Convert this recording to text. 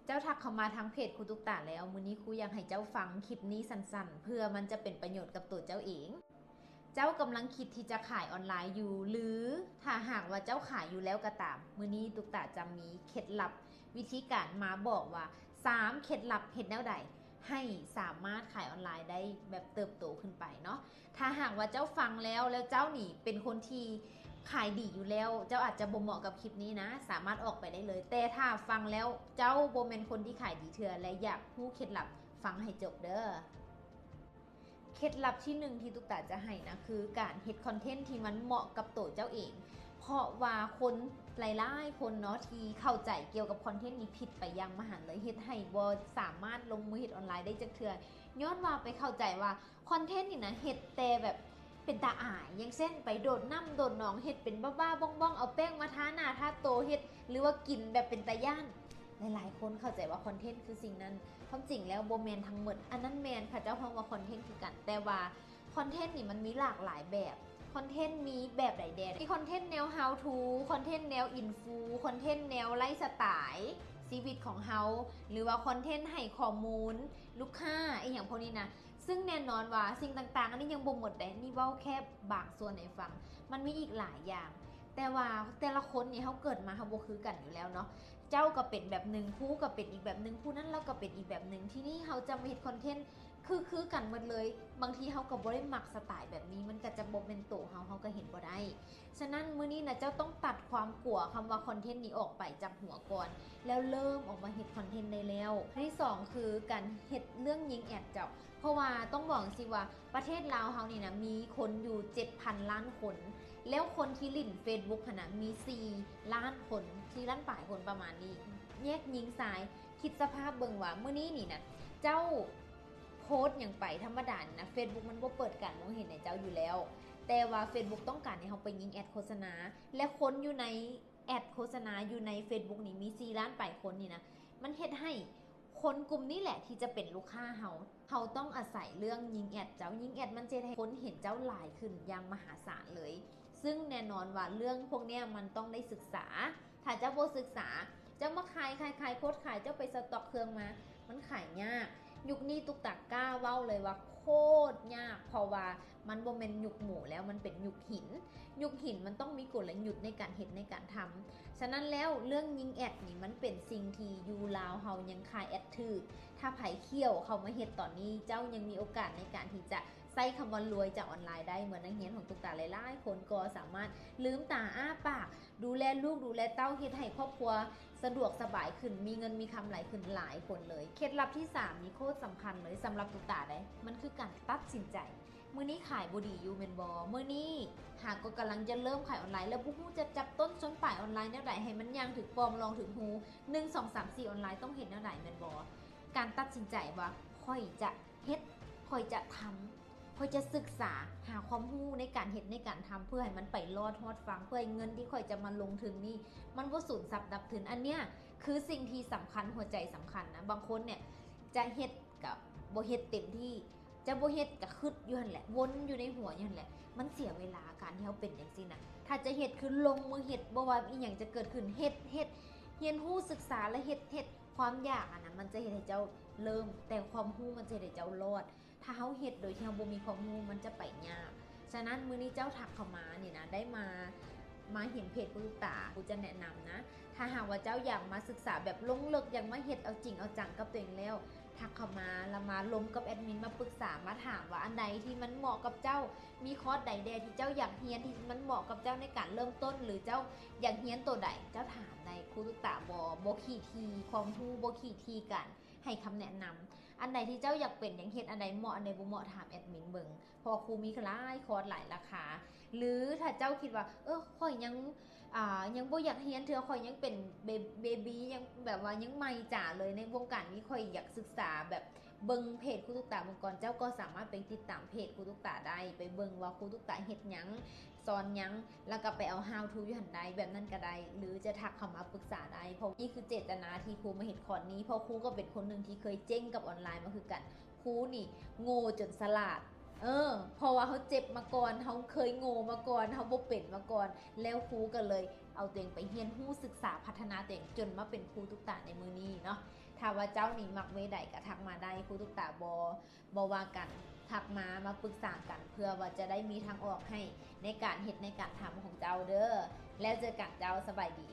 เจ้าทักเข้ามาทางเพจครูตุ๊กตาแล้วมื้อนี้ครูอยากให้เจ้าฟังคลิปนี้สั้นๆเพื่อมันจะเป็นประโยชน์กับตัวเจ้าเอง เจ้ากำลังคิดที่จะขายออนไลน์อยู่หรือถ้าหากว่าเจ้าขายอยู่แล้วก็ตามมื้อนี้ตุ๊กตาจะมีเคล็ดลับวิธีการมาบอกว่า3เคล็ดลับเฮ็ดแนวใดให้สามารถขายออนไลน์ได้แบบเติบโตขึ้นไปเนาะถ้าหากว่าเจ้าฟังแล้วเจ้านี่เป็นคนที่ขายดีอยู่แล้วเจ้าอาจจะบ่เหมาะกับคลิปนี้นะสามารถออกไปได้เลยแต่ถ้าฟังแล้วเจ้าบ่เป็นคนที่ขายดีเถื่อและอยากรู้เคล็ดลับฟังให้จบเด้อเคล็ดลับที่1ที่ตุ๊กตาจะให้นะคือการเฮ็ดคอนเทนต์ที่มันเหมาะกับตัวเจ้าเองเพราะว่าคนหลายๆคนเนาะที่เข้าใจเกี่ยวกับคอนเทนต์นี้ผิดไปอย่างมหันต์เลยเฮ็ดให้บ่สามารถลงมือเฮ็ดออนไลน์ได้จักเทื่อย้อนว่าไปเข้าใจว่าคอนเทนต์นี่นะเฮ็ดแต่แบบเป็นตาอายอย่างเช่นไปโดดน้ำโดดหนองเฮ็ดเป็นบ้าๆบ้องๆเอาแป้งมาทาหน้าทาโตเฮ็ดหรือว่ากินแบบเป็นตาย่านหลายๆคนเข้าใจว่าคอนเทนต์คือสิ่งนั้นความจริงแล้วโบแมนทั้งหมดอันนั้นแมนค่ะเจ้าพ้องว่าคอนเทนต์คือกันแต่ว่าคอนเทนต์นี่มันมีหลากหลายแบบคอนเทนต์มีแบบไหนแดนมีคอนเทนต์แนว how to คอนเทนต์แนวอินฟูคอนเทนต์แนวไลฟ์สไตล์ชีวิตของเฮาหรือว่าคอนเทนต์ให้ข้อมูลลูกค้าไออย่างพวกนี้นะซึ่งแน่นอนว่าสิ่งต่างๆอันนี้ยังบ่หมดแต่นี่เว้าแค่บางส่วนให้ฟังมันมีอีกหลายอย่างแต่ว่าแต่ละคนนี่เขาเกิดมาเขาบ่คือกันอยู่แล้วเนาะเจ้าก็เป็นแบบหนึ่งผู้ก็เป็นอีกแบบหนึ่งผู้นั้นเราก็เป็นอีกแบบหนึ่งที่นี่เขาจะมาเฮ็ดคอนเทนต์คือกันหมดเลยบางทีเขาก็บ่ได้มักสไตล์แบบนี้มันก็จะบ่เป็นโตเขาก็เห็นบ่ได้ฉะนั้นมื้อนี้นะเจ้าต้องตัดความกลัวคำว่าคอนเทนต์นี้ออกไปจากหัวก่อนแล้วเริ่มออกมาเฮ็ดคอนเทนต์ได้แล้วที่2คือการเฮ็ดเรื่องยิงแอดเจ้าเพราะว่าต้องบอกสิว่าประเทศลาวเฮานี่นะมีคนอยู่ 7,000 ล้านคนแล้วคนที่ลิ่น Facebook ขนาดมี4ล้านคน4ล้านปลายคนประมาณนี้แยกยิงซ้ายคิดสภาพเบิ่งว่ามื้อนี้นี่นะเจ้าโพสต์อย่างไปธรรมดานะ Facebook มันบ่เปิดการมองเห็นในเจ้าอยู่แล้วแต่ว่า Facebook ต้องการให้เราไปยิงแอดโฆษณาและคนอยู่ในแอดโฆษณาอยู่ใน Facebook นี่มี4ล้านปลายคนนี่นะมันเฮ็ดให้คนกลุ่มนี้แหละที่จะเป็นลูกค้าเขาต้องอาศัยเรื่องยิงแอดเจ้ายิงแอดมันจะให้คนเห็นเจ้าหลายขึ้นอย่างมหาศาลเลยซึ่งแน่นอนว่าเรื่องพวกนี้มันต้องได้ศึกษาถ้าเจ้าบ่ศึกษาเจ้ามาขายโคตรขายเจ้าไปสต็อกเครื่องมามันขายยากยุคนี้ตุกตักกล้าเว้าเลยว่าโคตรยากเพราะว่ามันบ่เป็นยุคหมูแล้วมันเป็นยุคหินมันต้องมีกลยุทธ์ในการเฮ็ดในการทำฉะนั้นแล้วเรื่องยิงแอดนี่มันเป็นสิ่งที่ยูลาวเฮายังขายแอดถือถ้าไผเขี้ยวเขามาเฮ็ดตอนนี้เจ้ายังมีโอกาสในการที่จะใส่คำว่ารวยจากออนไลน์ได้เหมือนนักเรียนของตุกตาหลายๆคนก็สามารถลืมตาอ้าปากดูแลลูกดูแลเต้าเฮ็ดให้ครอบครัวสะดวกสบายขึ้นมีเงินมีคำไหลขึ้นหลายคนเลยเคล็ดลับที่3นี่โคตรสำคัญเลยสำหรับตุกตาได้มันคือการตัดสินใจมื้อนี้ขายบ่ดีอยู่แม่นบ่มื้อนี้หากก็กำลังจะเริ่มขายออนไลน์แล้วบ่ฮู้จะจับต้นชนปลายออนไลน์แนวใดให้มันยังถึงปองลองถึงหู1 2 3 4ออนไลน์ต้องเฮ็ดแนวใดแม่นบ่การตัดสินใจว่าค่อยจะเฮ็ดค่อยจะทำค่อยจะศึกษาหาความรู้ในการเฮ็ดในการทำเพื่อให้มันไปรอดฮอดฟังเพื่อให้เงินที่ค่อยจะมาลงถึงนี่มันบ่สูญสับดับถึงอันเนี้ยคือสิ่งที่สำคัญหัวใจสำคัญนะบางคนเนี่ยจะเฮ็ดกับบ่เฮ็ดเต็มที่จะบ่เฮ็ดก็คิดอยู่หั่นแหละวนอยู่ในหัวอยู่หั่นแหละมันเสียเวลาการที่เฮาเป็นจังซี่นะถ้าจะเฮ็ดคือลงมือเฮ็ดบ่ว่าอีหยังจะเกิดขึ้นเฮ็ดเรียนรู้ศึกษาและเฮ็ดความยากอันนั้นมันจะเฮ็ดให้เจ้าเริ่มแต่ความรู้มันจะเฮ็ดให้เจ้ารอดถ้าเฮาเฮ็ดโดยที่เฮาบ่มีความรู้มันจะไปยากฉะนั้นมื้อนี้เจ้าทักเข้ามานี่นะได้มาเห็นเพจตุ๊กตากูจะแนะนำนะถ้าหากว่าเจ้าอยากมาศึกษาแบบลงลึกอยากมาเฮ็ดเอาจริงเอาจังกับตัวเองแล้วทักเข้ามาแล้วมาล้มกับแอดมินมาปรึกษามาถามว่าอันใดที่มันเหมาะกับเจ้ามีคอร์สใดแดที่เจ้าอยากเรียนที่มันเหมาะกับเจ้าในการเริ่มต้นหรือเจ้าอยากเรียนตัวใดเจ้าถามในครูตุ๊กตาบ่ขี้ทีความรู้บ่ขี้ทีกันให้คำแนะนำอันใดที่เจ้าอยากเป็นอย่างเฮ็ดอันใดเหมาะอันใดบ่เหมาะถามแอดมินเบิ่งเพราะครูมีหลายคอร์สหลายราคาหรือถ้าเจ้าคิดว่าข้อยยังบ่อยากเรียนเธอข่อยยังเป็นเบบียังแบบว่ายังใหม่จ๋าเลยในวงการนี้ข่อยอยากศึกษาแบบเบิ่งเพจครูตุ๊กตาเมื่อก่อนเจ้าก็สามารถไปติดตามเพจครูตุ๊กตาได้ไปเบิ่งว่าครูตุ๊กตาเฮ็ดหยังสอนหยังแล้วก็ไปเอา how to อยู่หั่นใดแบบนั้นก็ได้หรือจะทักเข้ามาปรึกษาได้เพราะนี่คือเจตนาที่ครูมาเฮ็ดคอร์สนี้เพราะครูก็เป็นคนนึงที่เคยเจ๊งกับออนไลน์มาคือกันครูนี่โง่จนสลาดเพราะว่าเขาเจ็บมาก่อนเขาเคยโง่มาก่อนเขาบ่เป็นมาก่อนแล้วครูก็เลยเอาตัวเองไปเรียนรู้ศึกษาพัฒนาตัวเองจนมาเป็นครูตุ๊กตาในมือนี้เนาะ ถ้าว่าเจ้านี่มักเวใดก็ทักมาได้ครูตุ๊กตาบ่ว่ากันทักมาปรึกษากันเพื่อว่าจะได้มีทางออกให้ในการเฮ็ดในการทำของเจ้าเด้อแล้วเจอกันเจ้าสบายดี